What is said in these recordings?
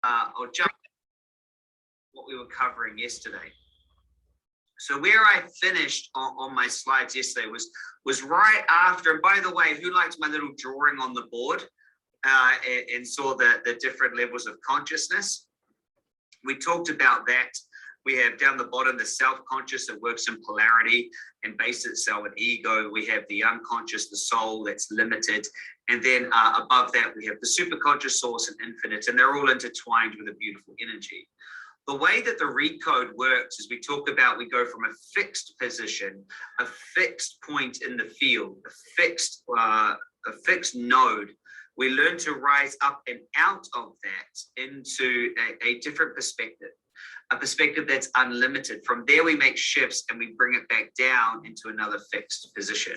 I'll jump what we were covering yesterday. So where I finished on my slides yesterday was right after, and by the way, who liked my little drawing on the board and saw the different levels of consciousness? We talked about that. We have down the bottom the self-conscious that works in polarity and base itself in ego. We have the unconscious, the soul that's limited. And then above that, we have the superconscious, source, and infinite. And they're all intertwined with a beautiful energy. The way that the recode works is we talk about, we go from a fixed position, a fixed point in the field, a fixed node. We learn to rise up and out of that into a different perspective. A perspective that's unlimited. From there, we make shifts and we bring it back down into another fixed position.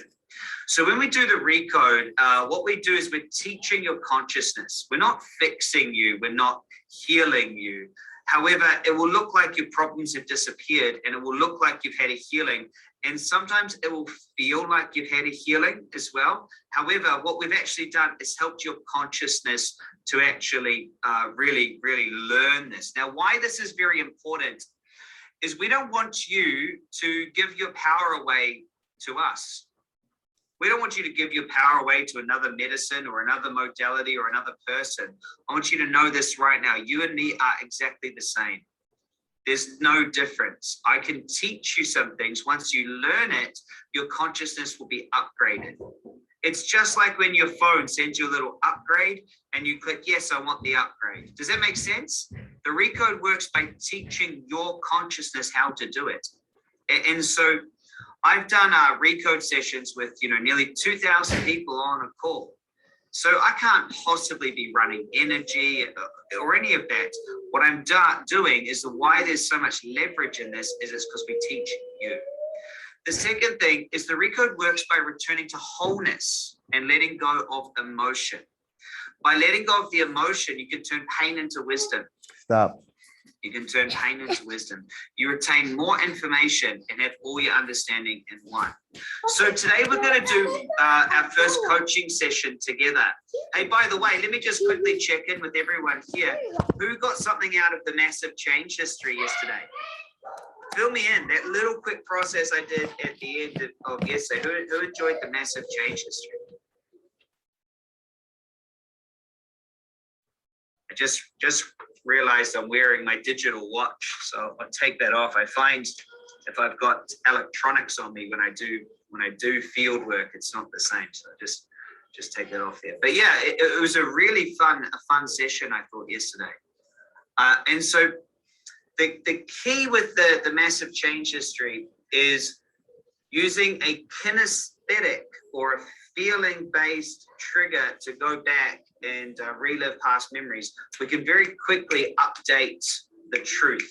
So when we do the recode, what we do is we're teaching your consciousness. We're not fixing you. We're not healing you. However, it will look like your problems have disappeared and it will look like you've had a healing. And sometimes it will feel like you've had a healing as well. However, what we've actually done is helped your consciousness to actually really learn this. Now, why this is very important is we don't want you to give your power away to us. We don't want you to give your power away to another medicine or another modality or another person. I want you to know this right now. You and me are exactly the same. There's no difference. I can teach you some things. Once you learn it, your consciousness will be upgraded. It's just like when your phone sends you a little upgrade and you click, yes, I want the upgrade. Does that make sense? The recode works by teaching your consciousness how to do it. And so I've done recode sessions with, nearly 2,000 people on a call. So I can't possibly be running energy or any of that. What I'm doing is why there's so much leverage in this is it's because we teach you. The second thing is the recode works by returning to wholeness and letting go of emotion. By letting go of the emotion, you can turn pain into wisdom. Stop. You can turn pain into wisdom. You retain more information and have all your understanding in one. So today we're going to do our first coaching session together. Hey, by the way, let me just quickly check in with everyone here. Who got something out of the massive change history yesterday? Fill me in. That little quick process I did at the end of yesterday. Who enjoyed the massive change history? I just realized I'm wearing my digital watch, so I'll take that off. I find if I've got electronics on me when I do field work, it's not the same. So just take that off there. But yeah, it was a really fun session, I thought, yesterday. And so the key with the massive change history is using a kinesthetic or a feeling-based trigger to go back and relive past memories. We can very quickly update the truth.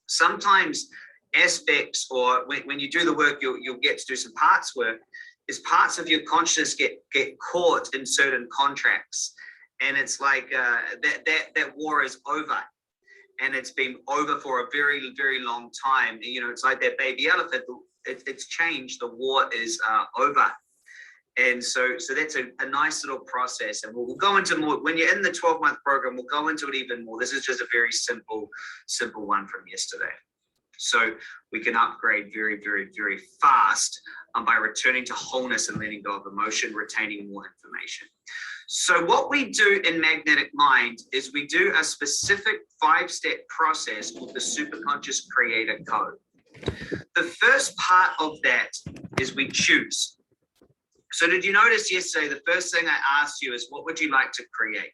Sometimes aspects, or when you do the work, you'll get to do some parts work, is parts of your consciousness get caught in certain contracts. And it's like that war is over. And it's been over for a very, very long time. It's like that baby elephant. It's changed. The war is over. And so that's a nice little process. And we'll go into more. When you're in the 12-month program, we'll go into it even more. This is just a very simple one from yesterday. So we can upgrade very, very, very fast by returning to wholeness and letting go of emotion, retaining more information. So what we do in Magnetic Mind is we do a specific 5-step process called the Superconscious Creator Code. The first part of that is we choose. So did you notice yesterday, the first thing I asked you is, what would you like to create?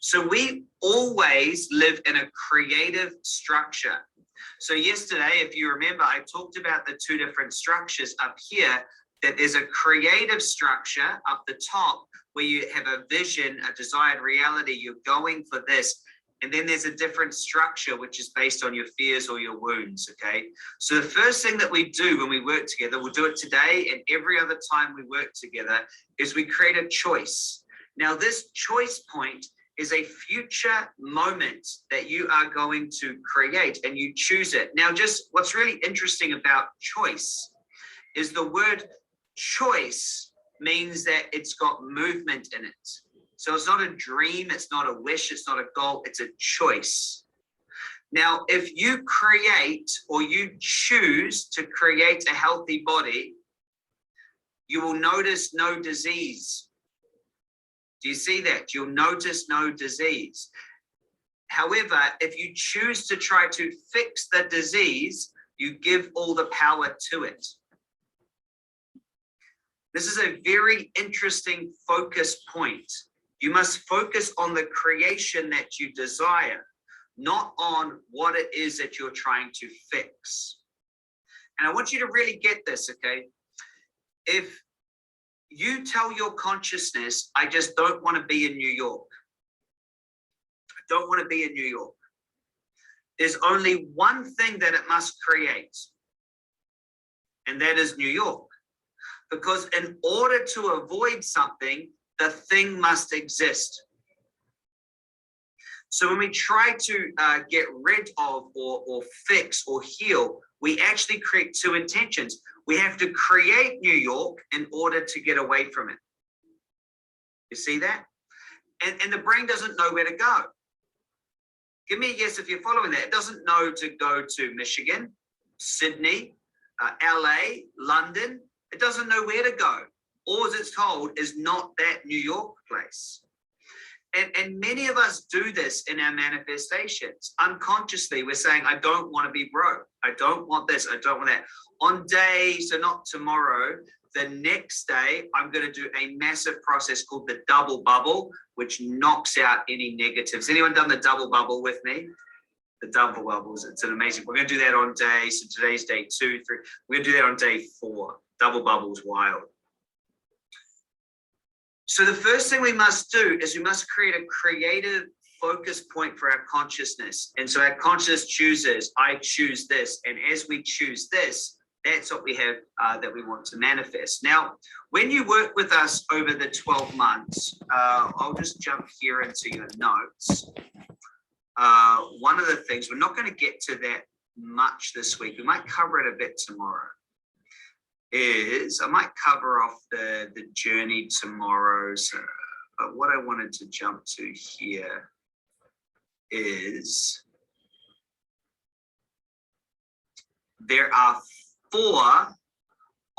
So we always live in a creative structure. So yesterday, if you remember, I talked about the 2 different structures up here, that there's a creative structure up the top where you have a vision, a desired reality, you're going for this. And then there's a different structure, which is based on your fears or your wounds, okay? So the first thing that we do when we work together, we'll do it today and every other time we work together, is we create a choice. Now, this choice point is a future moment that you are going to create, and you choose it. Now, just what's really interesting about choice is the word choice means that it's got movement in it. So it's not a dream, it's not a wish, it's not a goal, it's a choice. Now, if you create or you choose to create a healthy body, you will notice no disease. Do you see that? You'll notice no disease. However, if you choose to try to fix the disease, you give all the power to it. This is a very interesting focus point. You must focus on the creation that you desire, not on what it is that you're trying to fix. And I want you to really get this, okay? If you tell your consciousness, I just don't want to be in New York. I don't want to be in New York. There's only one thing that it must create, and that is New York. Because in order to avoid something, the thing must exist. So when we try to get rid of or fix or heal, we actually create two intentions. We have to create New York in order to get away from it. You see that? And the brain doesn't know where to go. Give me a yes if you're following that. It doesn't know to go to Michigan, Sydney, LA, London. It doesn't know where to go. All it's told is not that New York place. And many of us do this in our manifestations. Unconsciously, we're saying, I don't want to be broke. I don't want this. I don't want that. On day, so not tomorrow, the next day, I'm going to do a massive process called the double bubble, which knocks out any negatives. Anyone done the double bubble with me? The double bubbles, it's an amazing. We're going to do that on day, so today's day 2, 3. We're going to do that on day 4. Double bubbles, wild. So the first thing we must do is we must create a creative focus point for our consciousness. And so our consciousness chooses, I choose this. And as we choose this, that's what we have that we want to manifest. Now, when you work with us over the 12 months, I'll just jump here into your notes. One of the things, we're not going to get to that much this week. We might cover it a bit tomorrow. I might cover off the journey tomorrow. So, but what I wanted to jump to here is there are 4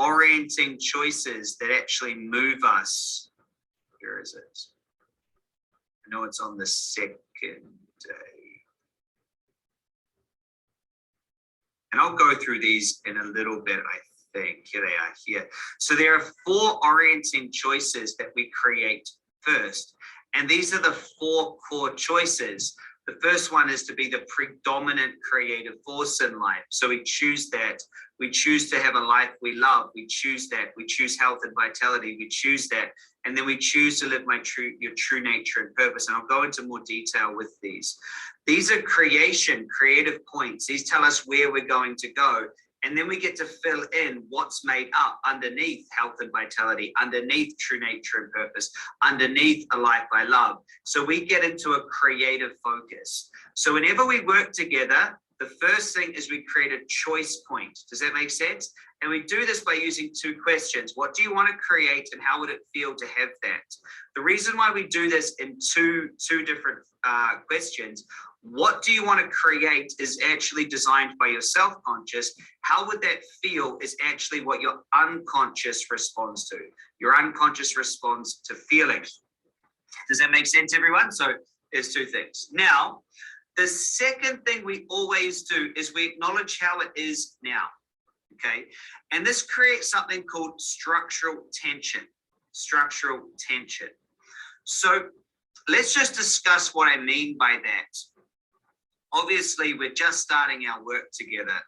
orienting choices that actually move us. Where is it? I know it's on the 2nd day. And I'll go through these in a little bit, I think. Here they are here. So there are 4 orienting choices that we create first. And these are the 4 core choices. The first one is to be the predominant creative force in life. So we choose that. We choose to have a life we love. We choose that. We choose health and vitality. We choose that. And then we choose to live your true nature and purpose. And I'll go into more detail with these. These are creative points. These tell us where we're going to go. And then we get to fill in what's made up underneath health and vitality, underneath true nature and purpose, underneath a life I love. So we get into a creative focus. So whenever we work together, the first thing is we create a choice point. Does that make sense? And we do this by using 2 questions. What do you want to create and how would it feel to have that? The reason why we do this in two different questions, what do you want to create is actually designed by your self-conscious. How would that feel is actually what your unconscious responds to. Your unconscious responds to feeling. Does that make sense, everyone? So there's 2 things. Now, the second thing we always do is we acknowledge how it is now, okay? And this creates something called structural tension. Structural tension. So let's just discuss what I mean by that. Obviously, we're just starting our work together,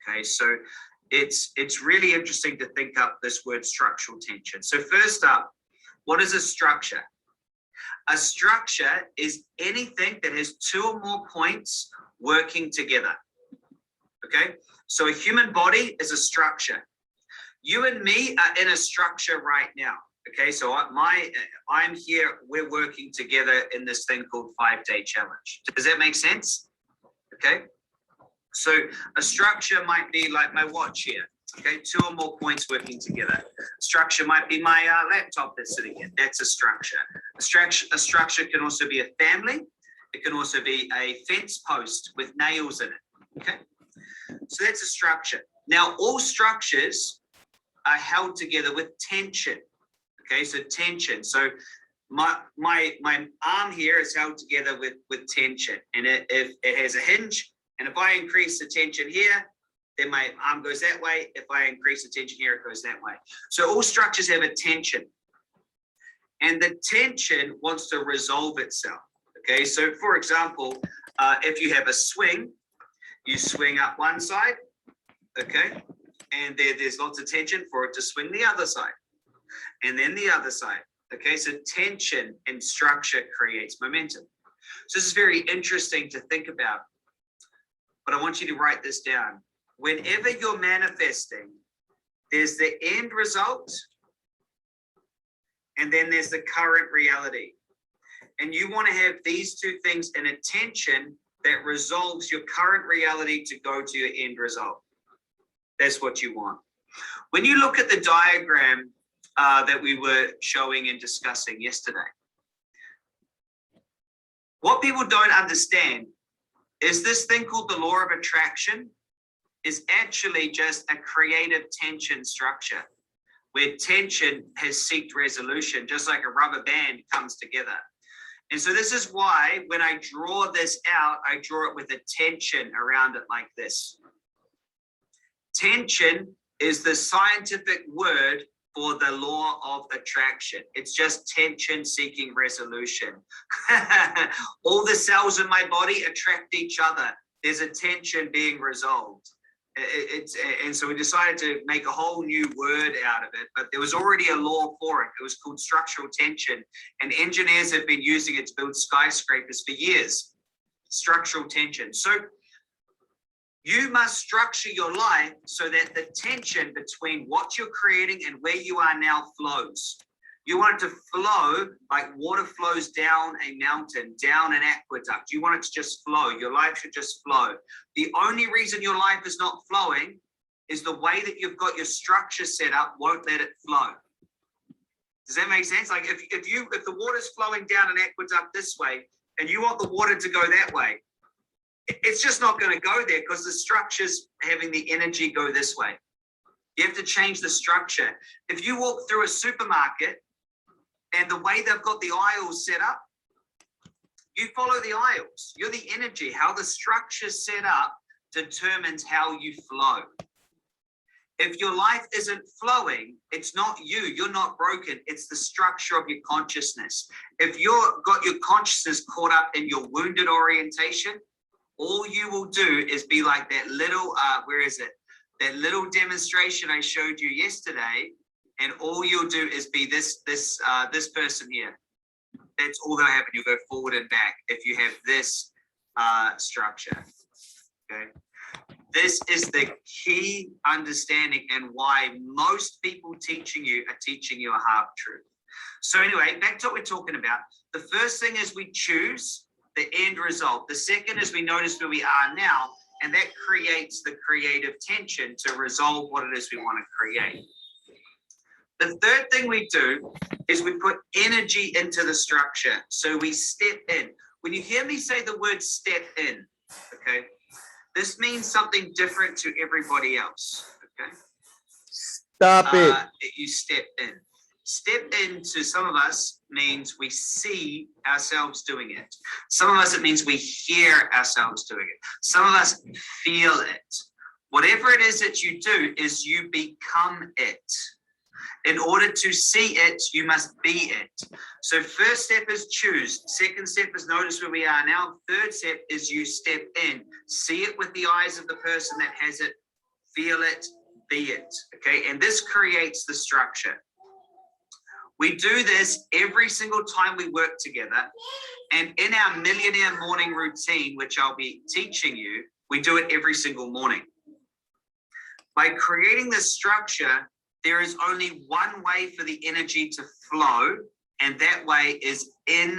okay? So it's really interesting to think up this word structural tension. So first up, what is a structure? A structure is anything that has 2 or more points working together, okay? So a human body is a structure. You and me are in a structure right now, okay? So I'm here, we're working together in this thing called 5-day challenge. Does that make sense? Okay, so a structure might be like my watch here. Okay, 2 or more points working together. Structure might be my laptop that's sitting here. That's a structure. A structure can also be a family. It can also be a fence post with nails in it. Okay, so that's a structure. Now, all structures are held together with tension. Okay, so tension. So my arm here is held together with tension, and if it has a hinge, and if I increase the tension here, then my arm goes that way. If I increase the tension here, it goes that way. So all structures have a tension, and the tension wants to resolve itself. Okay, so for example, if you have a swing, you swing up one side, okay, and there's lots of tension for it to swing the other side, and then the other side. Okay, so tension and structure creates momentum. So this is very interesting to think about, but I want you to write this down. Whenever you're manifesting, there's the end result, and then there's the current reality. And you want to have these two things in a tension that resolves your current reality to go to your end result. That's what you want. When you look at the diagram that we were showing and discussing yesterday, what people don't understand is this thing called the law of attraction is actually just a creative tension structure where tension has seeked resolution, just like a rubber band comes together. And so this is why when I draw this out, I draw it with a tension around it like this. Tension is the scientific word for the law of attraction. It's just tension seeking resolution. All the cells in my body attract each other. There's a tension being resolved. And so we decided to make a whole new word out of it, but there was already a law for it. It was called structural tension, and engineers have been using it to build skyscrapers for years. Structural tension. So you must structure your life so that the tension between what you're creating and where you are now flows. You want it to flow like water flows down a mountain, down an aqueduct. You want it to just flow. Your life should just flow. The only reason your life is not flowing is the way that you've got your structure set up won't let it flow. Does that make sense? Like if the water's flowing down an aqueduct this way and you want the water to go that way, it's just not going to go there because the structure's having the energy go this way. You have to change the structure. If you walk through a supermarket and the way they've got the aisles set up, you follow the aisles. You're the energy. How the structure's set up determines how you flow. If your life isn't flowing, it's not you. You're not broken. It's the structure of your consciousness. If you've got your consciousness caught up in your wounded orientation, all you will do is be like that little, that little demonstration I showed you yesterday, and all you'll do is be this person here. That's all that'll happen. You'll go forward and back if you have this structure. Okay. This is the key understanding and why most people teaching you are teaching you a half truth. So anyway, back to what we're talking about. The first thing is we choose the end result. The second is we notice where we are now, and that creates the creative tension to resolve what it is we want to create. The third thing we do is we put energy into the structure. So we step in. When you hear me say the word step in, okay, this means something different to everybody else, okay? Stop it. You step in. Step into some of us means we see ourselves doing it. Some of us, it means we hear ourselves doing it. Some of us feel it. Whatever it is that you do is you become it. In order to see it, you must be it. So first step is choose. Second step is notice where we are now. Third step is you step in. See it with the eyes of the person that has it. Feel it, be it. Okay, and this creates the structure. We do this every single time we work together. And in our Millionaire Morning Routine, which I'll be teaching you, we do it every single morning. By creating this structure, there is only one way for the energy to flow, and that way is in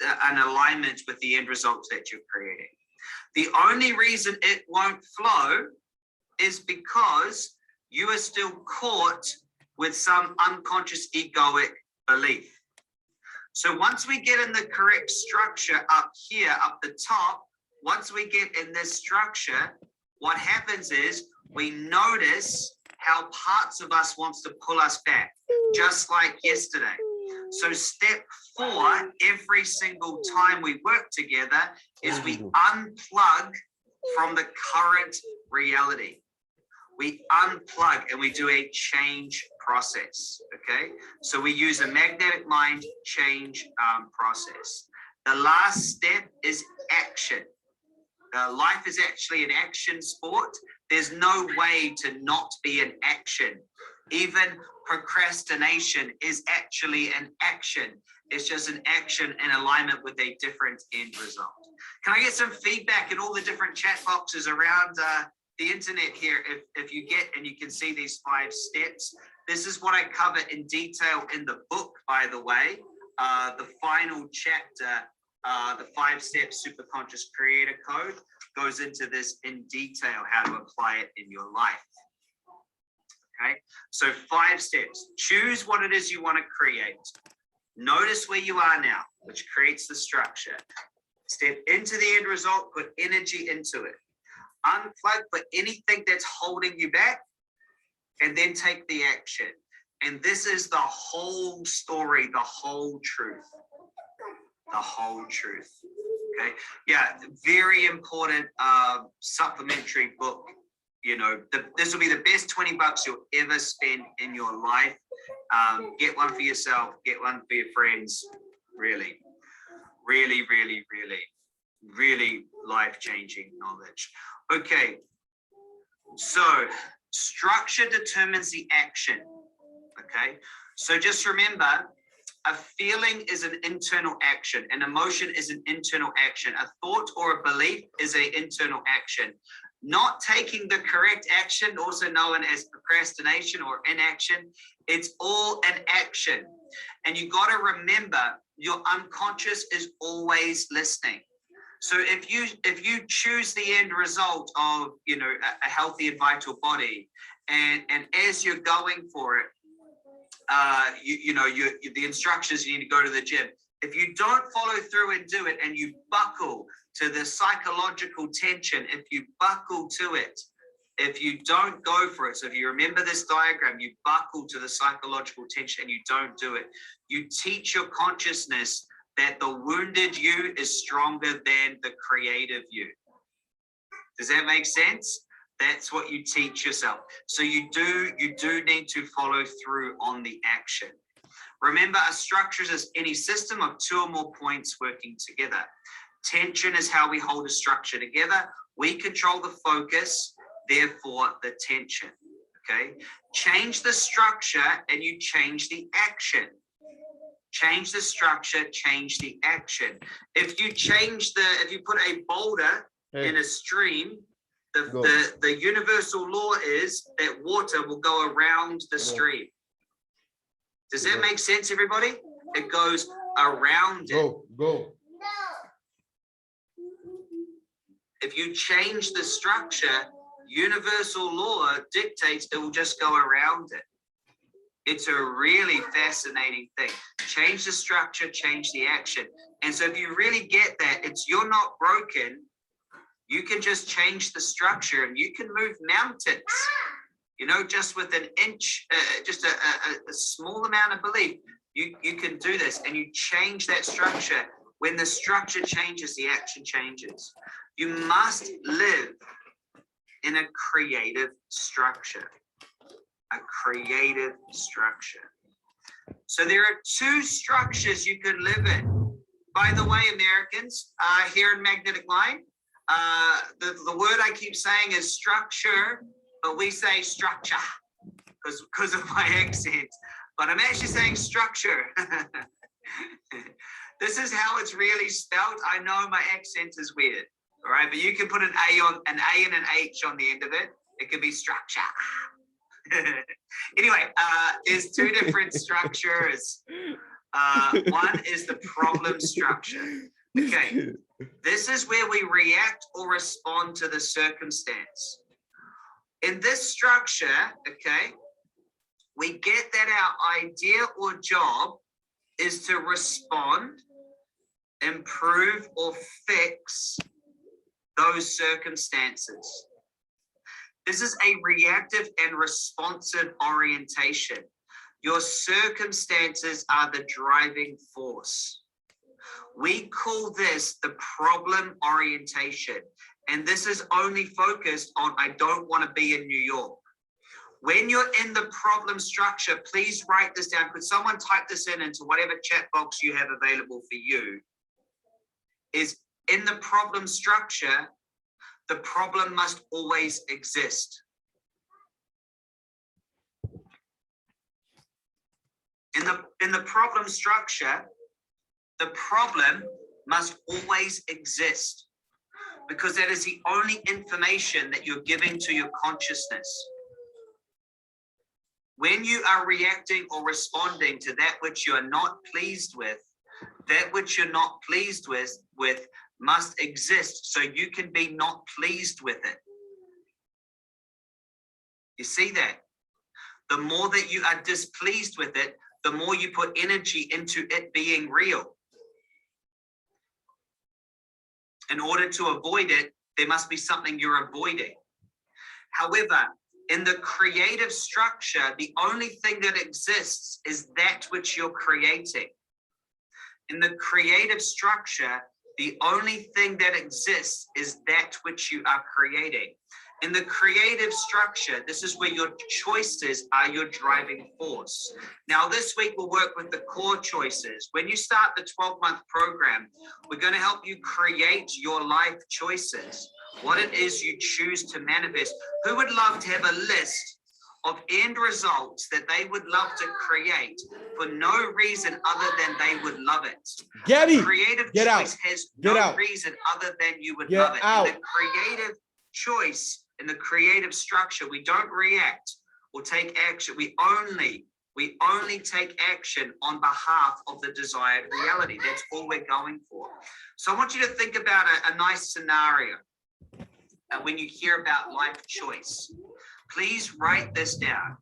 an alignment with the end results that you're creating. The only reason it won't flow is because you are still caught with some unconscious egoic belief. So once we get in the correct structure up here, up the top, once we get in this structure, what happens is we notice how parts of us wants to pull us back, just like yesterday. So step 4, every single time we work together, is we unplug from the current reality. We unplug and we do a change process, okay? So we use a magnetic mind change process. The last step is action. Life is actually an action sport. There's no way to not be in action. Even procrastination is actually an action. It's just an action in alignment with a different end result. Can I get some feedback in all the different chat boxes around the internet here? If you get and you can see these 5 steps, this is what I cover in detail in the book, by the way. The final chapter, the 5-step superconscious creator code, goes into this in detail, how to apply it in your life. Okay, so 5 steps. Choose what it is you want to create. Notice where you are now, which creates the structure. Step into the end result, put energy into it. Unplug for anything that's holding you back, and then take the action. And this is the whole story, the whole truth. The whole truth. Okay, yeah, very important supplementary book. You know, this will be the best $20 you'll ever spend in your life. Get one for yourself, get one for your friends. Really, really, really, really, really life-changing knowledge. Okay, so structure determines the action. Okay, so just remember, a feeling is an internal action. An emotion is an internal action. A thought or a belief is an internal action. Not taking the correct action, also known as procrastination or inaction, it's all an action. And you got to remember, your unconscious is always listening. So if you choose the end result of, you know, a healthy and vital body, and as you're going for it, the instructions, you need to go to the gym. If you don't follow through and do it, and you buckle to the psychological tension, if you buckle to it, if you don't go for it, so if you remember this diagram, you buckle to the psychological tension and you don't do it, you teach your consciousness that the wounded you is stronger than the creative you. Does that make sense? That's what you teach yourself. So you do need to follow through on the action. Remember, a structure is any system of 2 or more points working together. Tension is how we hold a structure together. We control the focus, therefore the tension. Okay? Change the structure and you change the action. Change the structure, change the action. If you put a boulder in a stream, the universal law is that water will go around the stream. Does that make sense, everybody? It goes around it. Go. If you change the structure, universal law dictates it will just go around it. It's a really fascinating thing. Change the structure, change the action. And so if you really get that, it's you're not broken. You can just change the structure and you can move mountains. You know, just with an inch, just a small amount of belief, you can do this, and you change that structure. When the structure changes, the action changes. You must live in a creative structure. A creative structure. So there are 2 structures you can live in. By the way, Americans, here in Magnetic Line, the word I keep saying is structure, but we say structure because of my accent. But I'm actually saying structure. This is how it's really spelled. I know my accent is weird, all right? But you can put an A and an H on the end of it. It could be structure. Anyway, there's 2 different structures. One is the problem structure. Okay, this is where we react or respond to the circumstance. In this structure, okay, we get that our idea or job is to respond, improve, or fix those circumstances. This is a reactive and responsive orientation. Your circumstances are the driving force. We call this the problem orientation. And this is only focused on, I don't want to be in New York. When you're in the problem structure, please write this down. Could someone type this into whatever chat box you have available for you? Is in the problem structure, the problem must always exist. In the problem structure, the problem must always exist, because that is the only information that you're giving to your consciousness. When you are reacting or responding to that which you are not pleased with, that which you're not pleased with must exist so you can be not pleased with it. You see that? The more that you are displeased with it, the more you put energy into it being real. In order to avoid it, there must be something you're avoiding. However, in the creative structure, the only thing that exists is that which you're creating. In the creative structure, the only thing that exists is that which you are creating. In the creative structure, this is where your choices are your driving force. Now, this week we'll work with the core choices. When you start the 12-month program, we're going to help you create your life choices, what it is you choose to manifest. Who would love to have a list of end results that they would love to create for no reason other than they would love it? Gabby, Creative get choice out. has Get no out. reason other than you would Get love it. out. In the creative choice, in the creative structure, we don't react or take action. We only take action on behalf of the desired reality. That's all we're going for. So I want you to think about a nice scenario. And when you hear about life choice, please write this down.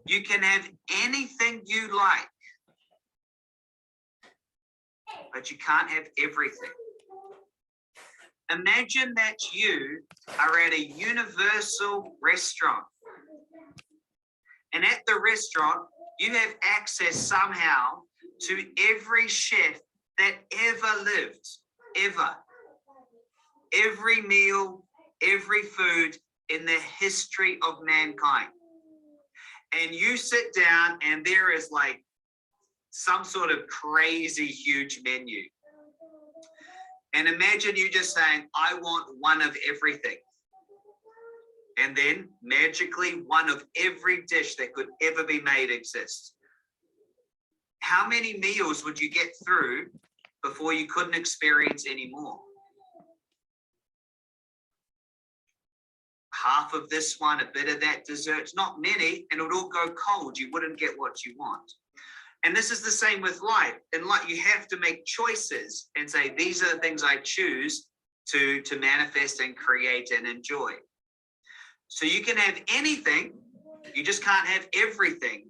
You can have anything you like, but you can't have everything. Imagine that you are at a Universal restaurant. And at the restaurant, you have access somehow to every chef that ever lived, ever. Every meal, every food in the history of mankind. And you sit down and there is like some sort of crazy huge menu. And imagine you just saying, I want one of everything. And then magically one of every dish that could ever be made exists. How many meals would you get through before you couldn't experience any more? Half of this one, a bit of that dessert, not many, and it would all go cold. You wouldn't get what you want. And this is the same with life. In life, you have to make choices and say, these are the things I choose to manifest and create and enjoy. So you can have anything, you just can't have everything.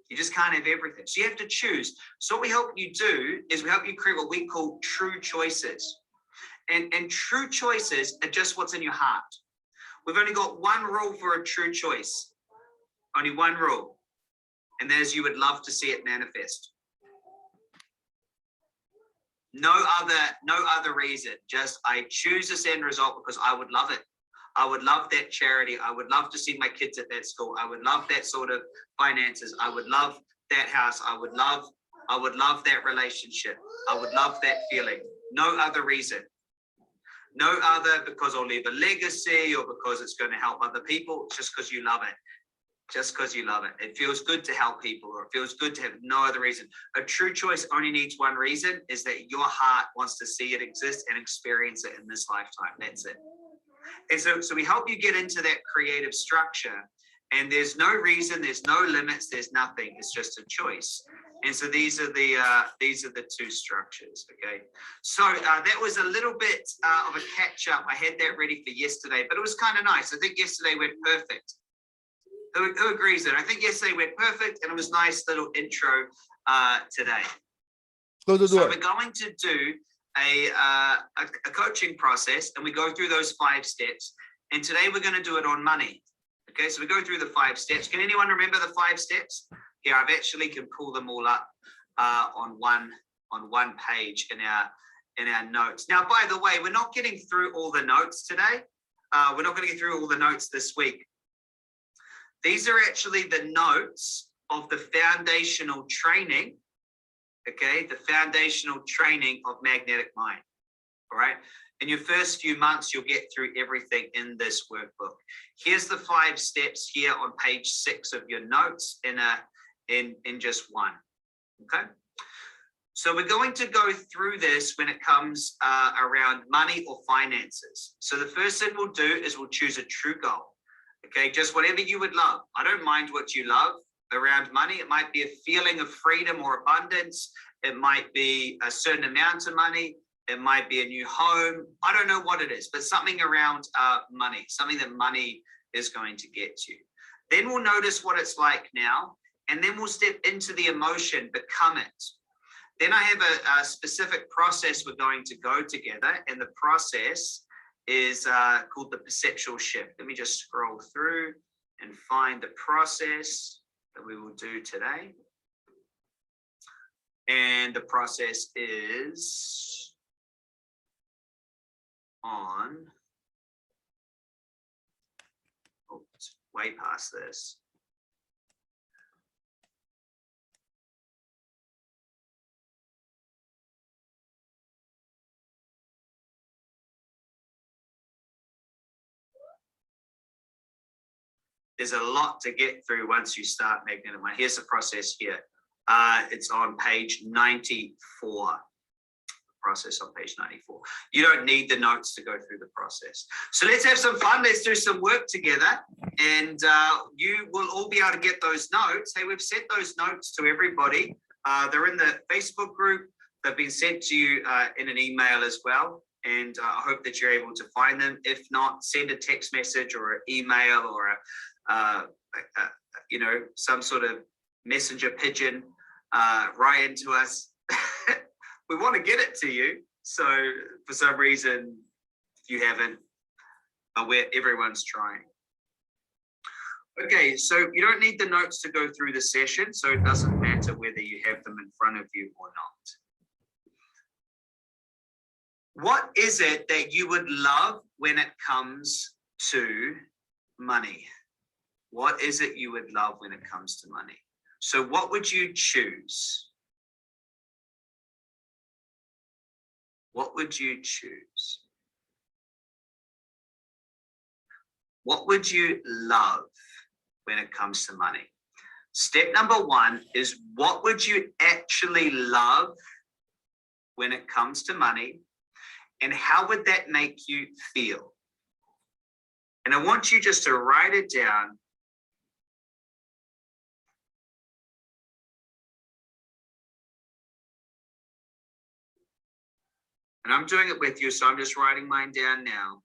You just can't have everything. So you have to choose. So what we help you do is we help you create what we call true choices. And true choices are just what's in your heart. We've only got one rule for a true choice. Only one rule. And that is you would love to see it manifest. No other reason. Just I choose this end result because I would love it. I would love that charity. I would love to see my kids at that school. I would love that sort of finances. I would love that house. I would love that relationship. I would love that feeling. No other reason. No other because I'll leave a legacy or because it's going to help other people. It's just because you love it. Just because you love it. It feels good to help people, or it feels good to have no other reason. A true choice only needs one reason, is that your heart wants to see it exist and experience it in this lifetime. That's it. And so we help you get into that creative structure, and there's no reason, there's no limits, there's nothing. It's just a choice. And so these are the two structures, okay? So that was a little bit of a catch up. I had that ready for yesterday, but it was kind of nice. I think yesterday went perfect. Who agrees that? I think yesterday went perfect, and it was nice little intro today. Go to So do we're it. going to do a coaching process, and we go through those 5 steps. And today we're going to do it on money. Okay, so we go through the 5 steps. Can anyone remember the 5 steps? Yeah, I've actually can pull them all up on one page in our notes. Now, by the way, we're not getting through all the notes today. We're not going to get through all the notes this week. These are actually the notes of the foundational training. Okay, the foundational training of Magnetic Mind. All right. In your first few months, you'll get through everything in this workbook. Here's the 5 steps here on page 6 of your notes in just one. Okay. So we're going to go through this when it comes around money or finances. So the first thing we'll do is we'll choose a true goal. Okay, just whatever you would love. I don't mind what you love around money. It might be a feeling of freedom or abundance. It might be a certain amount of money. It might be a new home. I don't know what it is, but something around money, something that money is going to get you. Then we'll notice what it's like now, and then we'll step into the emotion, become it. Then I have a specific process we're going to go together, and the process is called the perceptual shift. Let me just scroll through and find the process that we will do today. And the process is on, oh, it's way past this. There's a lot to get through once you start Magnetic Mind. Here's the process here. It's on page 94. Process on page 94. You don't need the notes to go through the process. So let's have some fun. Let's do some work together, and you will all be able to get those notes. Hey, we've sent those notes to everybody. They're in the Facebook group. They've been sent to you in an email as well. And I hope that you're able to find them. If not, send a text message or an email or some sort of messenger pigeon right into us. We want to get it to you. So for some reason, you haven't, everyone's trying. Okay, so you don't need the notes to go through the session, so it doesn't matter whether you have them in front of you or not. What is it that you would love when it comes to money? What is it you would love when it comes to money? So what would you choose? What would you choose? What would you love when it comes to money? Step number 1 is what would you actually love when it comes to money, and how would that make you feel? And I want you just to write it down. And I'm doing it with you, so I'm just writing mine down now.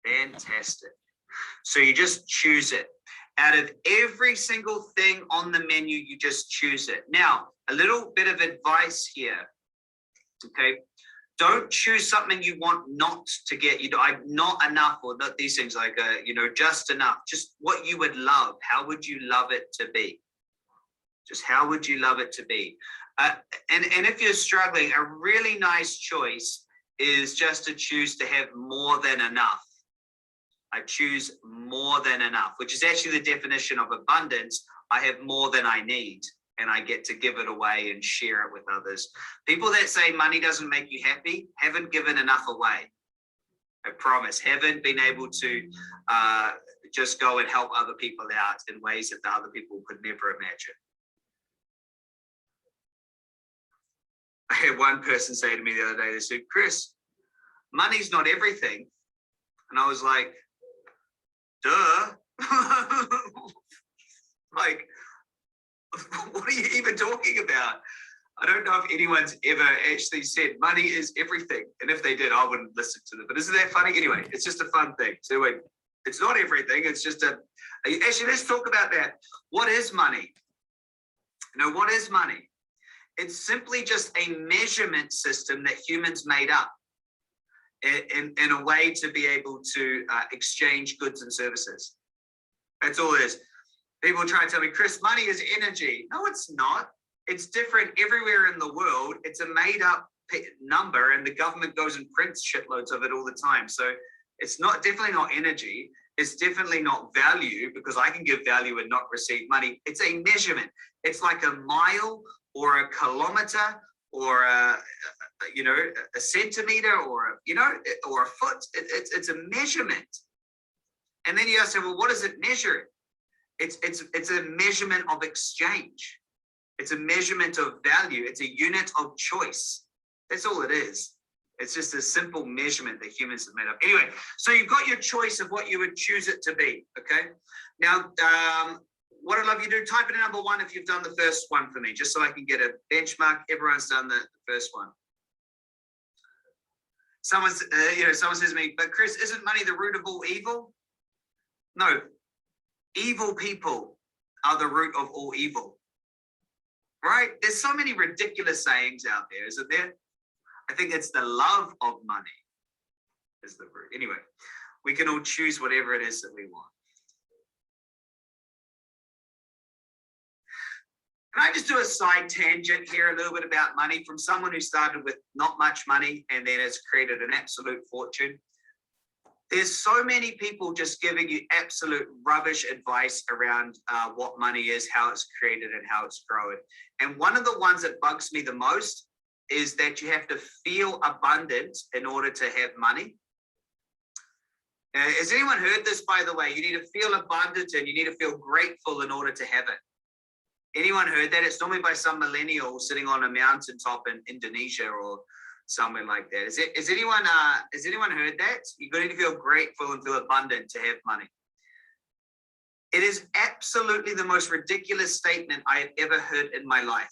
Fantastic. So you just choose it. Out of every single thing on the menu, you just choose it. Now, a little bit of advice here, okay? Don't choose something you want not to get. Not enough, or not these things like, just enough. Just what you would love. How would you love it to be? Just how would you love it to be? And if you're struggling, a really nice choice is just to choose to have more than enough. I choose more than enough, which is actually the definition of abundance. I have more than I need, and I get to give it away and share it with others. People that say money doesn't make you happy haven't given enough away. I promise, haven't been able to just go and help other people out in ways that the other people could never imagine. I had one person say to me the other day, they said, Chris, money's not everything. And I was like, duh. Like, what are you even talking about? I don't know if anyone's ever actually said money is everything. And if they did, I wouldn't listen to them. But isn't that funny? Anyway, it's just a fun thing. So anyway, it's not everything. It's just actually, let's talk about that. What is money? What is money? It's simply just a measurement system that humans made up in a way to be able to exchange goods and services. That's all it is. People try to tell me, Chris, money is energy. No, it's not. It's different everywhere in the world. It's a made up number, and the government goes and prints shitloads of it all the time. So it's definitely not energy. It's definitely not value, because I can give value and not receive money. It's a measurement. It's like a mile or a kilometer or a centimeter or a foot. It's a measurement. And then you ask, well, what does it measure? It's a measurement of exchange. It's a measurement of value. It's a unit of choice. That's all it is. It's just a simple measurement that humans have made up. Anyway, so you've got your choice of what you would choose it to be, okay? Now, what I'd love you to do, type in number 1 if you've done the first one for me, just so I can get a benchmark. Everyone's done the first one. Someone says to me, but Chris, isn't money the root of all evil? No, evil people are the root of all evil, right? There's so many ridiculous sayings out there, isn't there? I think it's the love of money is the root. Anyway, we can all choose whatever it is that we want. Can I just do a side tangent here a little bit about money from someone who started with not much money and then has created an absolute fortune? There's so many people just giving you absolute rubbish advice around what money is, how it's created, and how it's growing. And one of the ones that bugs me the most is that you have to feel abundant in order to have money. Has anyone heard this, by the way? You need to feel abundant and you need to feel grateful in order to have it. Anyone heard that? It's normally by some millennial sitting on a mountaintop in Indonesia or somewhere like that. Has anyone heard that? You need to feel grateful and feel abundant to have money. It is absolutely the most ridiculous statement I have ever heard in my life.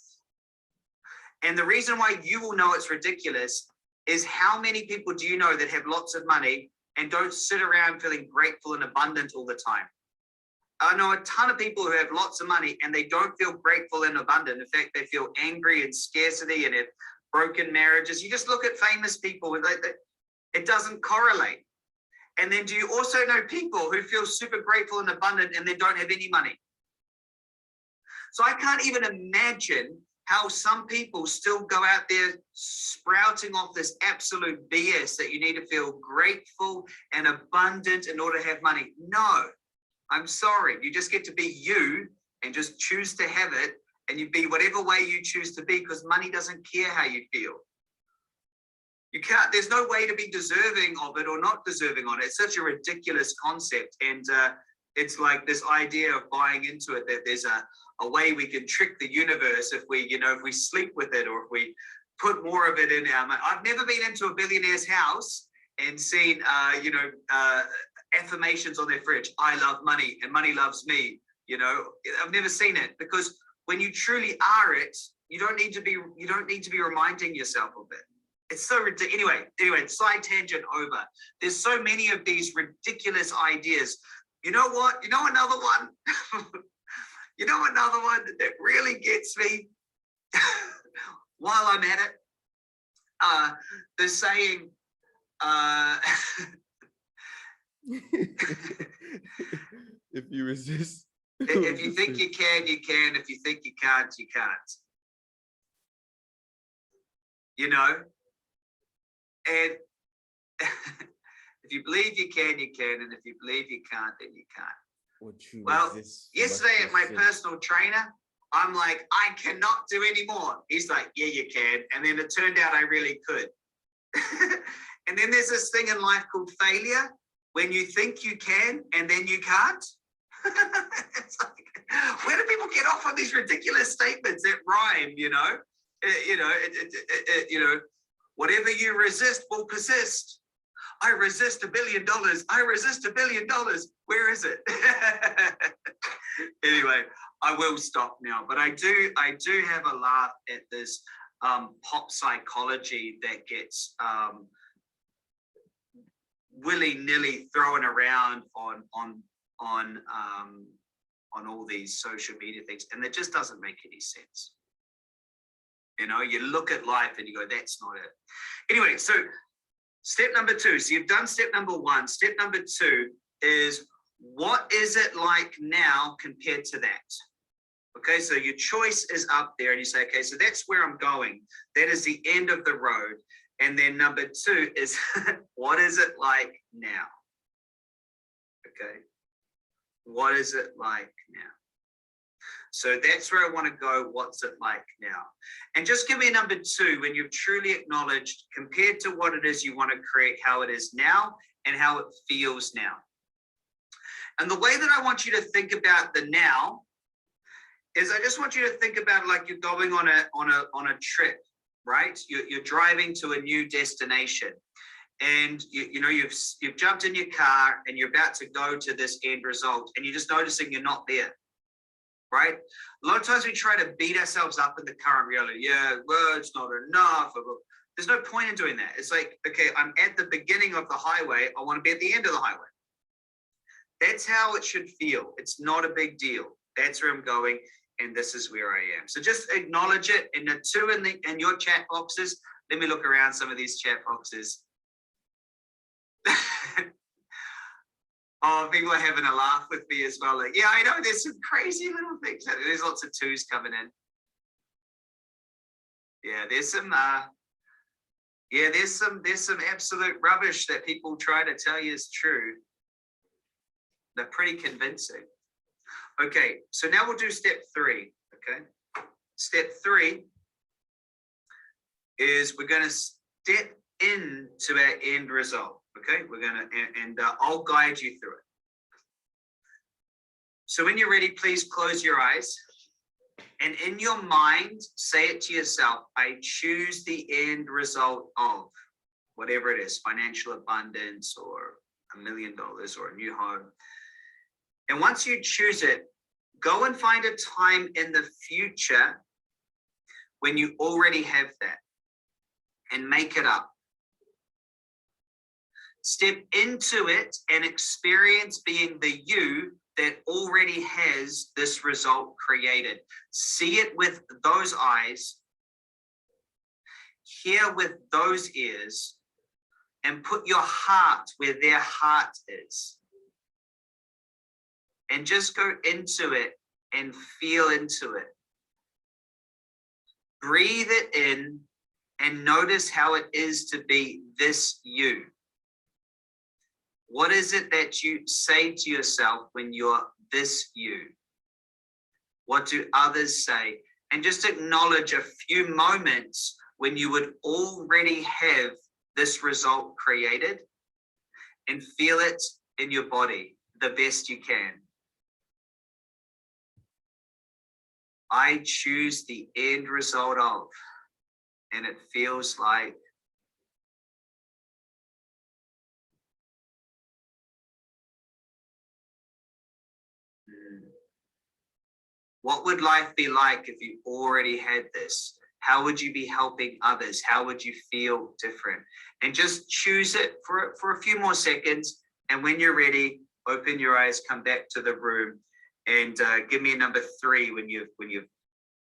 And the reason why you will know it's ridiculous is how many people do you know that have lots of money and don't sit around feeling grateful and abundant all the time? I know a ton of people who have lots of money and they don't feel grateful and abundant. In fact, they feel angry and scarcity and have broken marriages. You just look at famous people, it doesn't correlate. And then do you also know people who feel super grateful and abundant and they don't have any money? So I can't even imagine how some people still go out there sprouting off this absolute BS that you need to feel grateful and abundant in order to have money. No, I'm sorry. You just get to be you and just choose to have it, and you be whatever way you choose to be, because money doesn't care how you feel. You can't, there's no way to be deserving of it or not deserving on it. It's such a ridiculous concept. And it's like this idea of buying into it, that there's a way we can trick the universe if we sleep with it, or if we put more of it in our money. I've never been into a billionaire's house and seen, affirmations on their fridge. I love money and money loves me. I've never seen it, because when you truly are it, you don't need to be reminding yourself of it. It's so ridiculous. Anyway, side tangent over. There's so many of these ridiculous ideas. You know what? You know another one? Another one that really gets me while I'm at it? The saying, if you resist. If you think you can, you can. If you think you can't, you can't. And if you believe you can, you can. And if you believe you can't, then you can't. Well, yesterday at my personal trainer, I'm like, I cannot do any more. He's like, yeah, you can. And then it turned out I really could. And then there's this thing in life called failure, when you think you can and then you can't. It's like, where do people get off on these ridiculous statements that rhyme? Whatever you resist will persist. I resist $1 billion. I resist $1 billion. Where is it? Anyway, I will stop now, but I do have a laugh at this pop psychology that gets willy-nilly thrown around on all these social media things, and it just doesn't make any sense. You know, you look at life and you go, that's not it. Anyway, so step number 2. So you've done step number 1. Step number 2 is, what is it like now compared to that? Okay, so your choice is up there and you say, okay, so that's where I'm going. That is the end of the road. And then number 2 is, what is it like now? Okay, what is it like now? So that's where I want to go. What's it like now? And just give me number 2 when you've truly acknowledged, compared to what it is you want to create, how it is now and how it feels now. And the way that I want you to think about the now is, I just want you to think about it like you're going on a trip, right? You're driving to a new destination, and you've jumped in your car and you're about to go to this end result, and you're just noticing you're not there, right? A lot of times we try to beat ourselves up in the current reality. Yeah, well, it's not enough. There's no point in doing that. It's like, okay, I'm at the beginning of the highway. I want to be at the end of the highway. That's how it should feel. It's not a big deal. That's where I'm going, and this is where I am. So just acknowledge it. And the 2 in your chat boxes. Let me look around some of these chat boxes. Oh, people are having a laugh with me as well. Like, yeah, I know there's some crazy little things. There's lots of 2s coming in. Yeah, there's some absolute rubbish that people try to tell you is true. They're pretty convincing. Okay, so now we'll do step 3. Okay, step 3 is we're going to step into our end result. Okay, we're going to, and I'll guide you through it. So when you're ready, please close your eyes. And in your mind, say it to yourself: I choose the end result of whatever it is, financial abundance or $1 million or a new home. And once you choose it, go and find a time in the future when you already have that, and make it up. Step into it and experience being the you that already has this result created. See it with those eyes, hear with those ears, and put your heart where their heart is. And just go into it and feel into it. Breathe it in and notice how it is to be this you. What is it that you say to yourself when you're this you? What do others say? And just acknowledge a few moments when you would already have this result created, and feel it in your body the best you can. I choose the end result of, and it feels like. What would life be like if you already had this? How would you be helping others? How would you feel different? And just choose it for a few more seconds. And when you're ready, open your eyes, come back to the room, and give me a number 3 when you've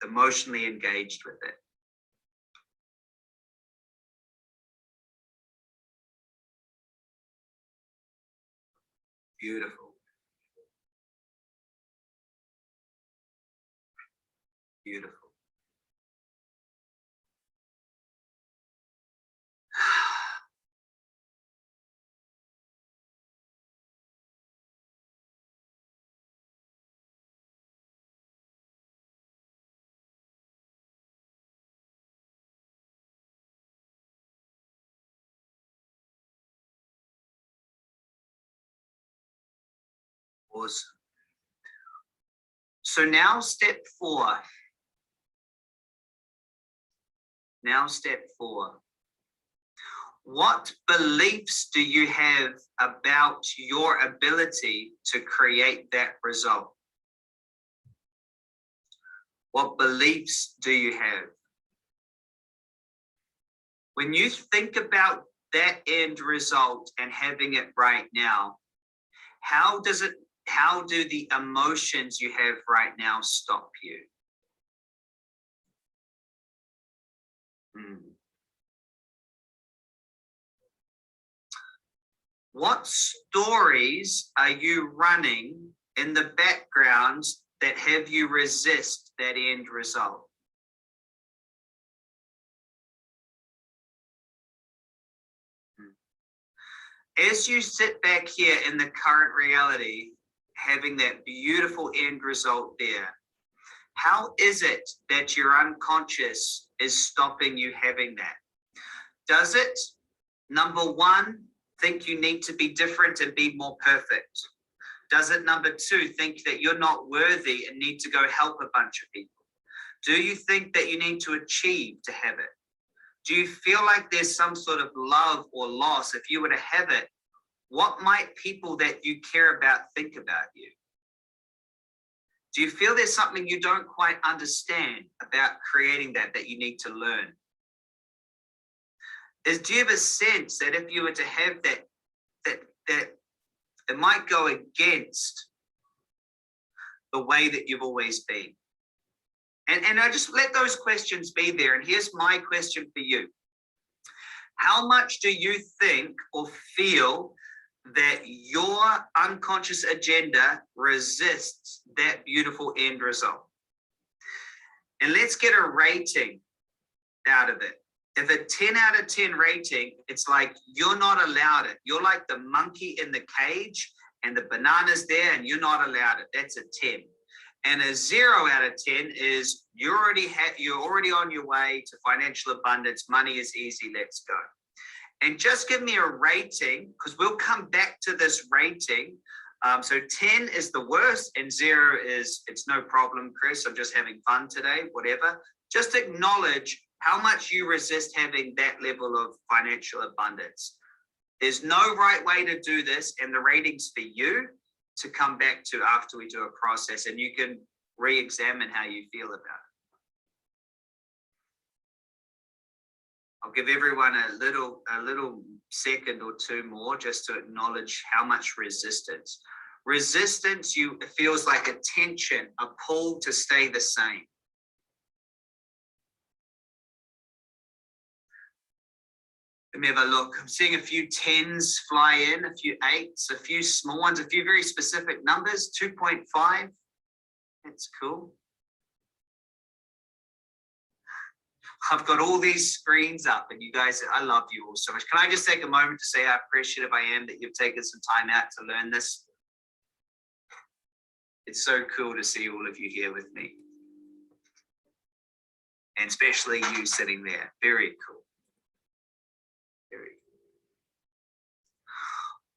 emotionally engaged with it. Beautiful. Beautiful. Awesome. So now step 4. Now step 4. What beliefs do you have about your ability to create that result? What beliefs do you have? When you think about that end result and having it right now, how do the emotions you have right now stop you? What stories are you running in the background that have you resist that end result? As you sit back here in the current reality, having that beautiful end result there, how is it that your unconscious is stopping you having that? Does it, number one, think you need to be different and be more perfect? Does it, number two, think that you're not worthy and need to go help a bunch of people? Do you think that you need to achieve to have it? Do you feel like there's some sort of love or loss? If you were to have it, what might people that you care about think about you? Do you feel there's something you don't quite understand about creating that you need to learn? Do you have a sense that if you were to have that it might go against the way that you've always been? And I just let those questions be there. And here's my question for you. How much do you think or feel that your unconscious agenda resists that beautiful end result? And let's get a rating out of it. If a 10 out of 10 rating, it's like you're not allowed it. You're like the monkey in the cage and the banana's there and you're not allowed it. That's a 10. And a 0 out of 10 is you're already on your way to financial abundance. Money is easy. Let's go. And just give me a rating, because we'll come back to this rating. So 10 is the worst and 0 is it's no problem, Chris. I'm just having fun today, whatever. Just acknowledge how much you resist having that level of financial abundance. There's no right way to do this, and the rating's for you to come back to after we do a process, and you can re-examine how you feel about it. I'll give everyone a little second or two more just to acknowledge how much resistance. Resistance, it feels like a tension, a pull to stay the same. Let me have a look. I'm seeing a few 10s fly in, a few 8s, a few small ones, a few very specific numbers, 2.5. That's cool. I've got all these screens up and you guys, I love you all so much. Can I just take a moment to say how appreciative I am that you've taken some time out to learn this? It's so cool to see all of you here with me. And especially you sitting there. Very cool. Very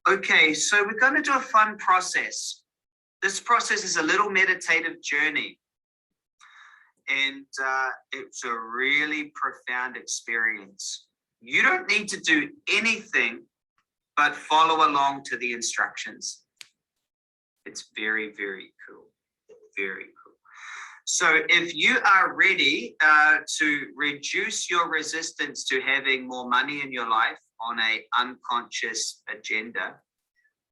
cool. Okay, so we're going to do a fun process. This process is a little meditative journey. And it's a really profound experience. You don't need to do anything but follow along to the instructions. It's very, very cool. Very cool. So if you are ready to reduce your resistance to having more money in your life on an unconscious agenda,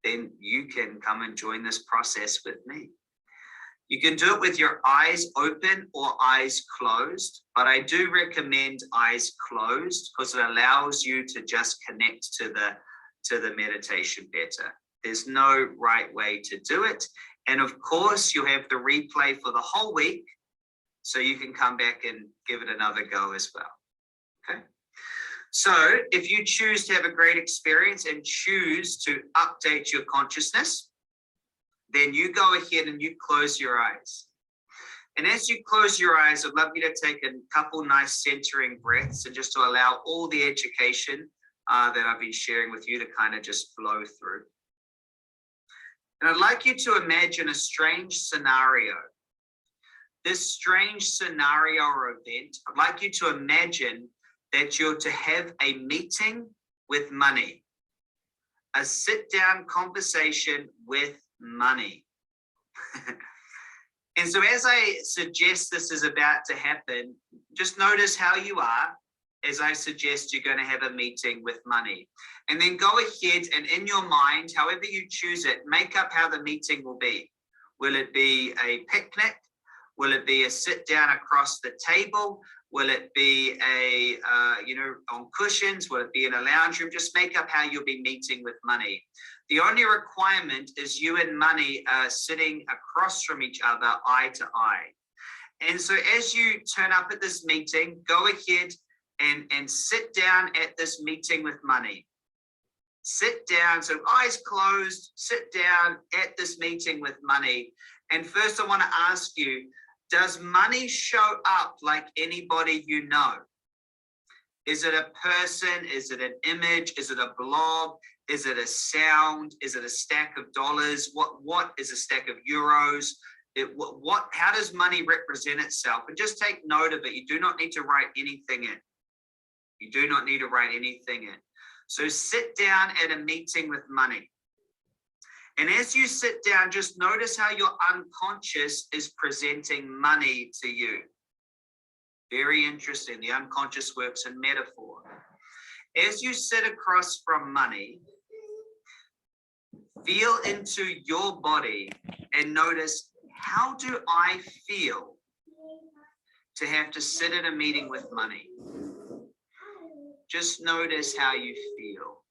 then you can come and join this process with me. You can do it with your eyes open or eyes closed, but I do recommend eyes closed because it allows you to just connect to the meditation better. There's no right way to do it. And of course, you'll have the replay for the whole week, so you can come back and give it another go as well. Okay. So if you choose to have a great experience and choose to update your consciousness, then you go ahead and you close your eyes. And as you close your eyes, I'd love you to take a couple nice centering breaths and just to allow all the education that I've been sharing with you to kind of just flow through. And I'd like you to imagine a strange scenario. This strange scenario or event, I'd like you to imagine that you're to have a meeting with money. A sit-down conversation with money. And so as I suggest this is about to happen, just notice how you are as I suggest you're going to have a meeting with money. And then go ahead and in your mind, however you choose it, make up how the meeting will be. Will it be a picnic? Will it be a sit down across the table? Will it be a, on cushions? Will it be in a lounge room? Just make up how you'll be meeting with money. The only requirement is you and money are sitting across from each other, eye to eye. And so as you turn up at this meeting, go ahead and sit down at this meeting with money. Sit down, so eyes closed, sit down at this meeting with money. And first I want to ask you, does money show up like anybody you know? Is it a person? Is it an image? Is it a blob? Is it a sound? Is it a stack of dollars? What is a stack of euros? How does money represent itself? And just take note of it. You do not need to write anything in. You do not need to write anything in. So sit down at a meeting with money. And as you sit down, just notice how your unconscious is presenting money to you. Very interesting. The unconscious works in metaphor. As you sit across from money, feel into your body and notice, how do I feel to have to sit at a meeting with money? Just notice how you feel.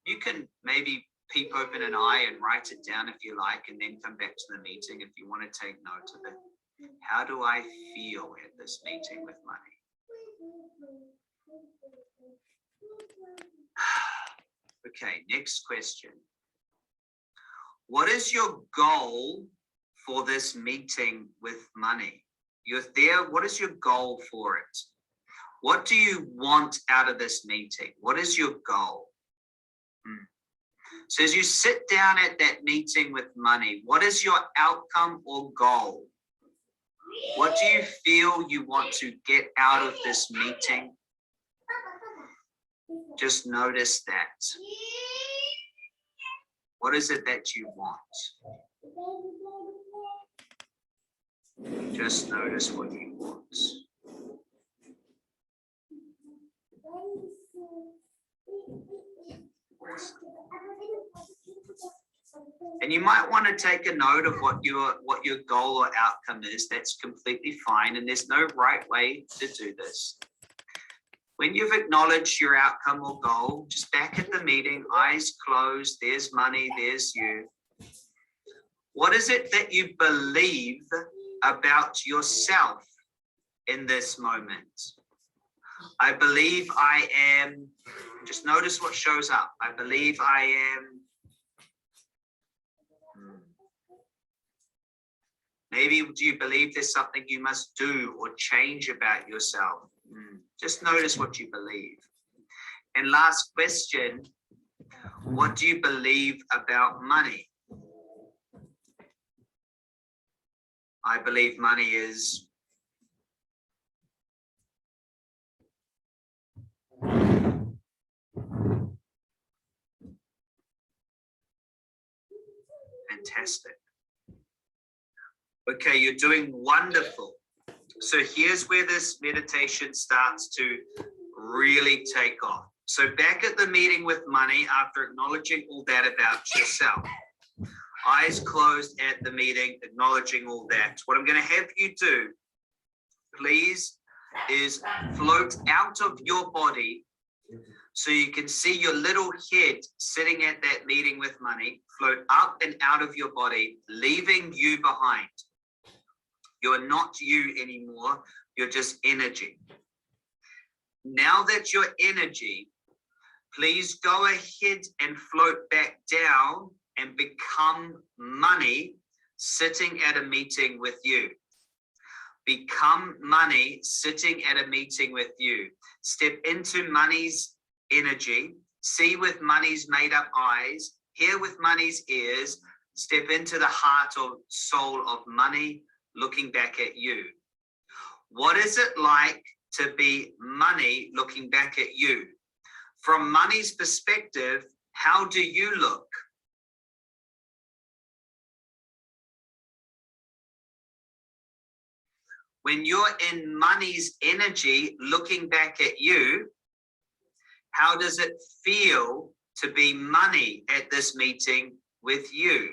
You can maybe peep open an eye and write it down if you like, and then come back to the meeting if you want to take note of it. How do I feel at this meeting with money? Okay, next question. What is your goal for this meeting with money? You're there, what is your goal for it? What do you want out of this meeting? What is your goal? So as you sit down at that meeting with money, what is your outcome or goal? What do you feel you want to get out of this meeting? Just notice that. What is it that you want? Just notice what you want. And you might want to take a note of what your goal or outcome is. That's completely fine. And there's no right way to do this. When you've acknowledged your outcome or goal, just back at the meeting, eyes closed, there's money, there's you. What is it that you believe about yourself in this moment? I believe I am, just notice what shows up. I believe I am. Maybe do you believe there's something you must do or change about yourself? Just notice what you believe. And last question, what do you believe about money? I believe money is fantastic. Okay, you're doing wonderful. So here's where this meditation starts to really take off. So back at the meeting with money, after acknowledging all that about yourself, eyes closed at the meeting, acknowledging all that. What I'm going to have you do, please, is float out of your body so you can see your little head sitting at that meeting with money, float up and out of your body, leaving you behind. You're not you anymore. You're just energy. Now that you're energy, please go ahead and float back down and become money sitting at a meeting with you. Become money sitting at a meeting with you. Step into money's energy. See with money's made up eyes. Hear with money's ears. Step into the heart or soul of money looking back at you. What is it like to be money looking back at you? From money's perspective, how do you look? When you're in money's energy looking back at you, how does it feel to be money at this meeting with you?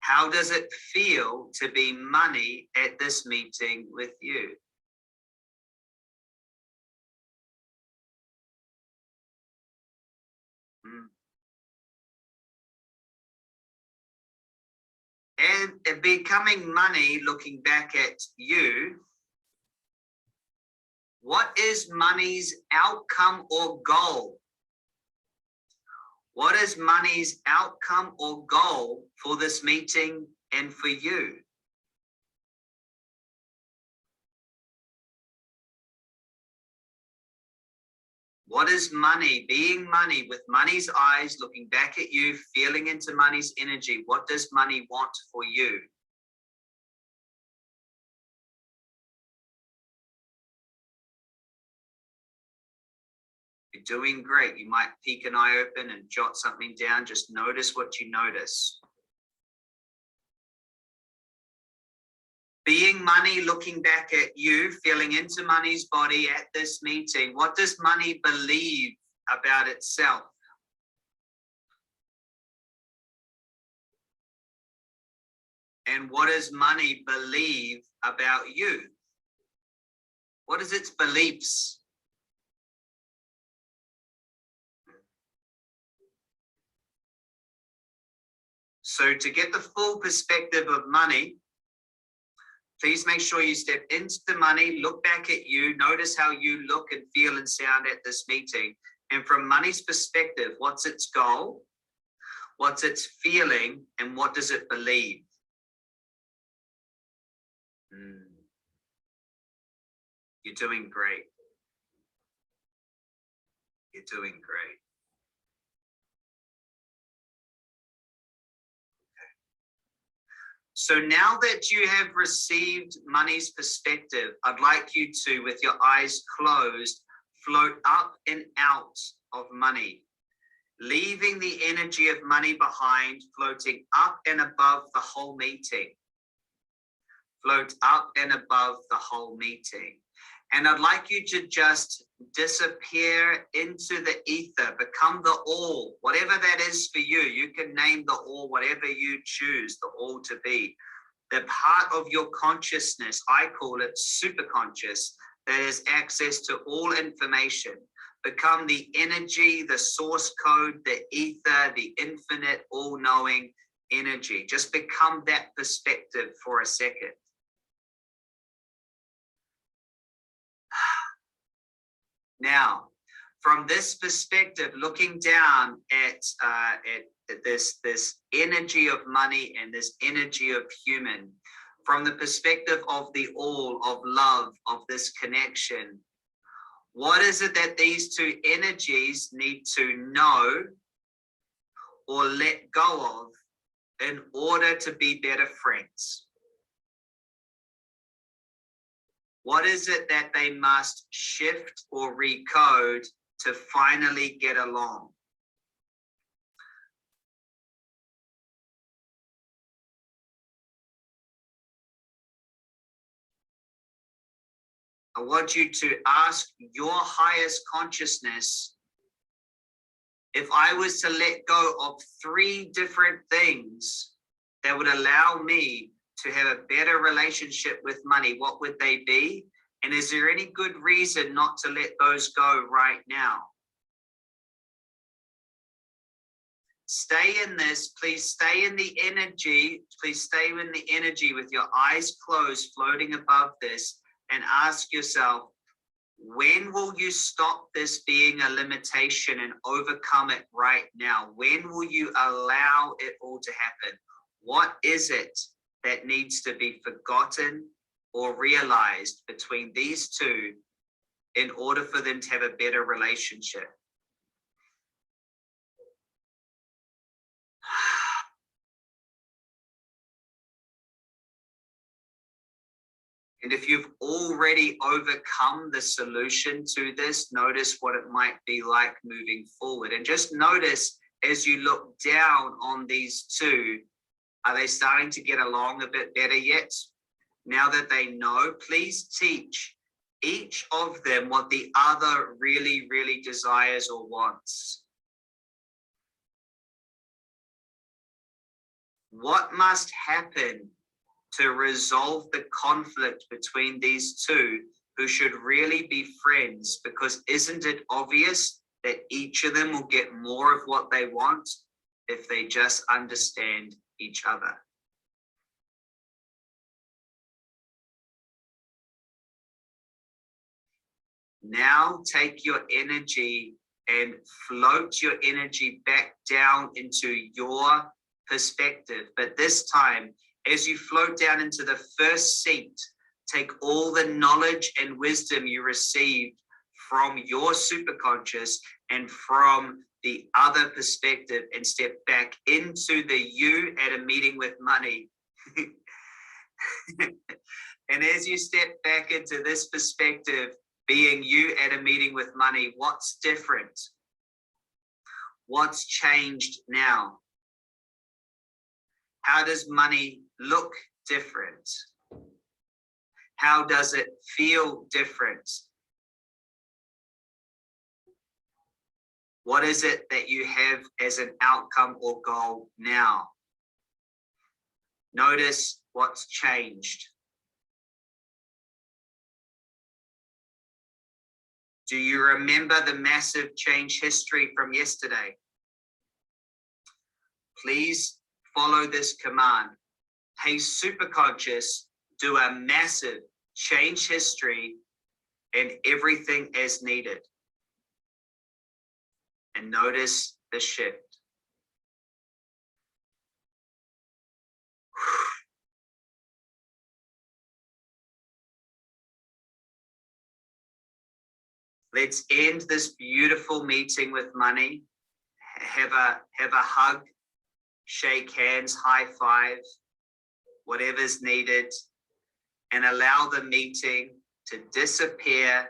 How does it feel to be money at this meeting with you? And becoming money looking back at you, what is money's outcome or goal? What is money's outcome or goal for this meeting and for you? What is money, being money with money's eyes, looking back at you, feeling into money's energy? What does money want for you? You're doing great. You might peek an eye open and jot something down. Just notice what you notice. Being money, looking back at you, feeling into money's body at this meeting. What does money believe about itself? And what does money believe about you? What is its beliefs? So to get the full perspective of money, please make sure you step into the money, look back at you, notice how you look and feel and sound at this meeting. And from money's perspective, what's its goal? What's its feeling? And what does it believe? You're doing great. You're doing great. So now that you have received money's perspective, I'd like you to, with your eyes closed, float up and out of money, leaving the energy of money behind, floating up and above the whole meeting. Float up and above the whole meeting. And I'd like you to just disappear into the ether, become the all, whatever that is for you. You can name the all, whatever you choose the all to be. The part of your consciousness, I call it superconscious, that has access to all information. Become the energy, the source code, the ether, the infinite, all-knowing energy. Just become that perspective for a second. Now, from this perspective, looking down at this energy of money and this energy of human, from the perspective of the all, of love, of this connection, what is it that these two energies need to know or let go of in order to be better friends? What is it that they must shift or recode to finally get along? I want you to ask your highest consciousness, if I was to let go of 3 different things that would allow me to have a better relationship with money, what would they be? And is there any good reason not to let those go right now? Stay in this, please stay in the energy, please stay in the energy with your eyes closed, floating above this, and ask yourself, when will you stop this being a limitation and overcome it right now? When will you allow it all to happen? What is it that needs to be forgotten or realized between these two in order for them to have a better relationship? And if you've already overcome the solution to this, notice what it might be like moving forward. And just notice as you look down on these two, are they starting to get along a bit better yet? Now that they know, please teach each of them what the other really, really desires or wants. What must happen to resolve the conflict between these two who should really be friends? Because isn't it obvious that each of them will get more of what they want if they just understand each other? Now take your energy and float your energy back down into your perspective. But this time, as you float down into the first seat, take all the knowledge and wisdom you received from your superconscious and from the other perspective and step back into the you at a meeting with money. And as you step back into this perspective, being you at a meeting with money, what's different? What's changed now? How does money look different? How does it feel different? What is it that you have as an outcome or goal now? Notice what's changed. Do you remember the massive change history from yesterday? Please follow this command. Hey, superconscious, do a massive change history and everything as needed. And notice the shift. Let's end this beautiful meeting with money. Have a hug, shake hands, high five, whatever's needed, and allow the meeting to disappear.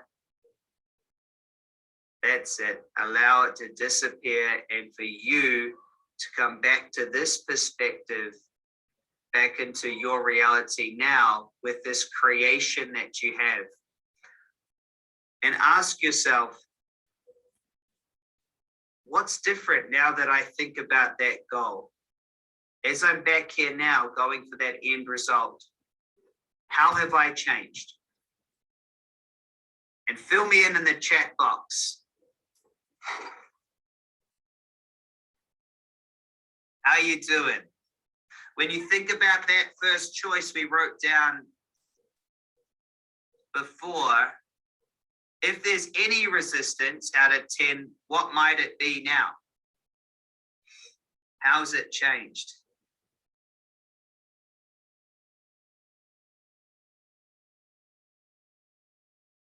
That's it. Allow it to disappear and for you to come back to this perspective, back into your reality now with this creation that you have. And ask yourself, what's different now that I think about that goal? As I'm back here now going for that end result, how have I changed? And fill me in the chat box. How you doing? When you think about that first choice we wrote down before, if there's any resistance out of 10, what might it be now? How's it changed?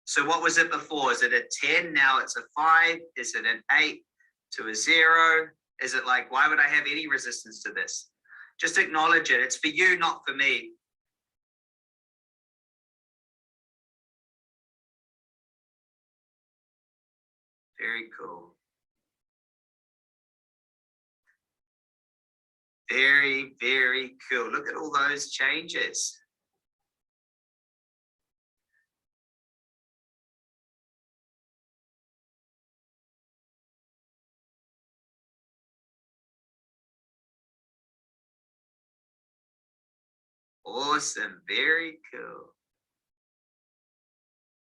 So what was it before? Is it a 10? Now it's a 5? Is it an 8 to a 0? Is it like, why would I have any resistance to this? Just acknowledge it. It's for you, not for me. Very cool. Very, very cool. Look at all those changes. Awesome. Very cool.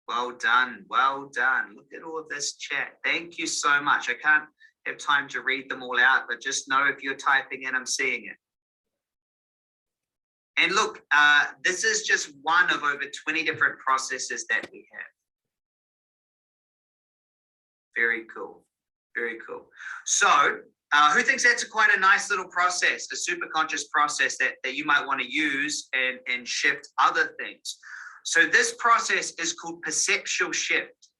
Well done. Well done. Look at all of this chat. Thank you so much. I can't have time to read them all out, but just know if you're typing in, I'm seeing it. And look, this is just one of over 20 different processes that we have. Very cool. Very cool. So who thinks that's quite a nice little process, a super conscious process that you might want to use and shift other things? So this process is called perceptual shift.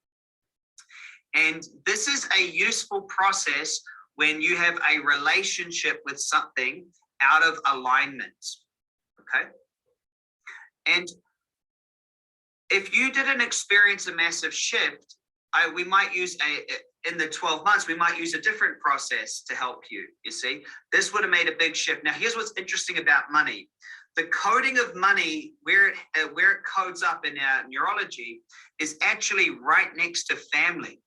And this is a useful process when you have a relationship with something out of alignment. Okay? And if you didn't experience a massive shift, we might use in the 12 months, we might use a different process to help you, you see. This would have made a big shift. Now, here's what's interesting about money. The coding of money, where it codes up in our neurology, is actually right next to family.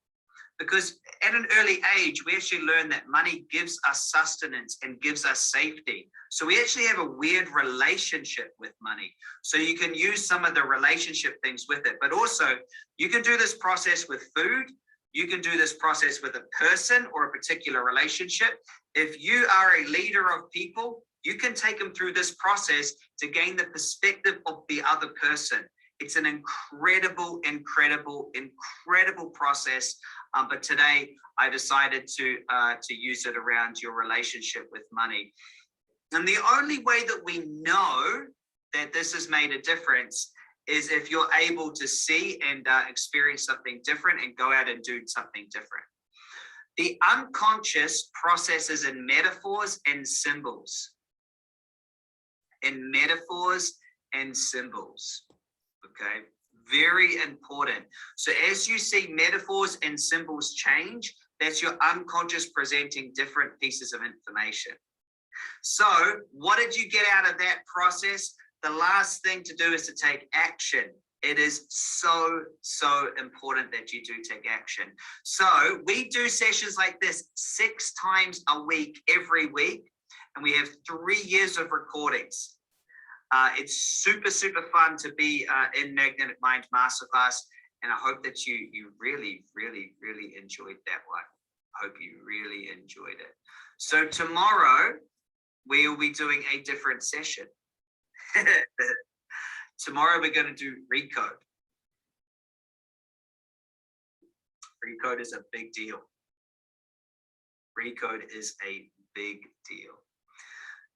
Because at an early age, we actually learn that money gives us sustenance and gives us safety. So we actually have a weird relationship with money. So you can use some of the relationship things with it, but also you can do this process with food. You can do this process with a person or a particular relationship. If you are a leader of people, you can take them through this process to gain the perspective of the other person. It's an incredible, incredible, incredible process. But today I decided to use it around your relationship with money. And the only way that we know that this has made a difference is if you're able to see and experience something different and go out and do something different. The unconscious processes in metaphors and symbols. In metaphors and symbols, okay? Very important. So as you see metaphors and symbols change, that's your unconscious presenting different pieces of information. So what did you get out of that process? The last thing to do is to take action. It is so, so important that you do take action. So we do sessions like this 6 times a week, every week, and we have 3 years of recordings. It's super, super fun to be in Magnetic Mind Masterclass, and I hope that you really, really, really enjoyed that one. I hope you really enjoyed it. So tomorrow, we will be doing a different session. Tomorrow, we're going to do Recode. Recode is a big deal. Recode is a big deal.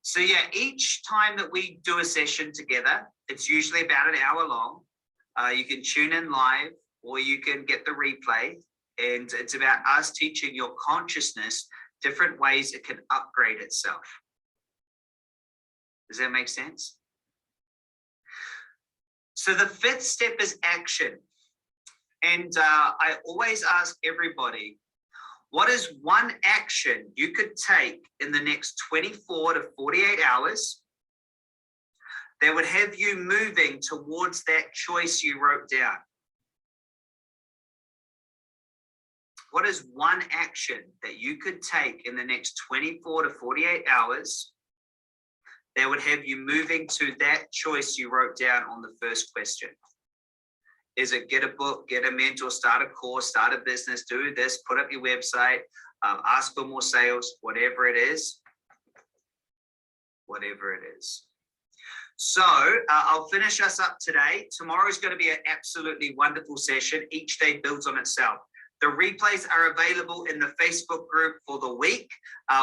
So yeah, each time that we do a session together, it's usually about an hour long. You can tune in live or you can get the replay. And it's about us teaching your consciousness different ways it can upgrade itself. Does that make sense? So the 5th step is action. And I always ask everybody, what is one action you could take in the next 24 to 48 hours that would have you moving towards that choice you wrote down? What is one action that you could take in the next 24 to 48 hours that would have you moving to that choice you wrote down on the first question? Is it get a book, get a mentor, start a course, start a business, do this, put up your website, ask for more sales, whatever it is, whatever it is. So I'll finish us up today. Tomorrow is going to be an absolutely wonderful session. Each day builds on itself. The replays are available in the Facebook group for the week.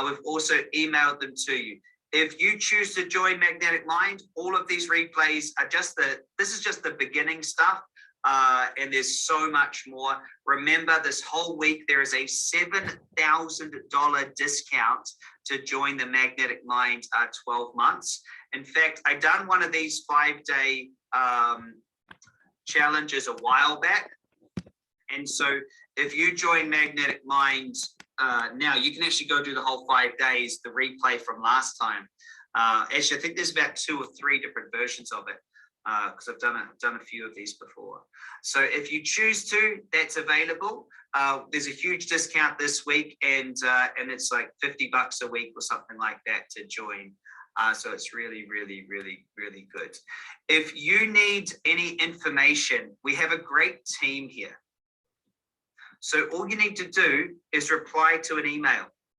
We've also emailed them to you. If you choose to join Magnetic Mind, all of these replays are this is just the beginning stuff. And there's so much more. Remember, this whole week, there is a $7,000 discount to join the Magnetic Mind 12 months. In fact, I done one of these 5-day challenges a while back. And so if you join Magnetic Mind now, you can actually go do the whole 5 days, the replay from last time. Actually, I think there's about 2 or 3 different versions of it. Because I've done a few of these before. So if you choose to, that's available. There's a huge discount this week, and it's like $50 a week or something like that to join. So it's really, really, really, really good. If you need any information, we have a great team here. So all you need to do is reply to an email.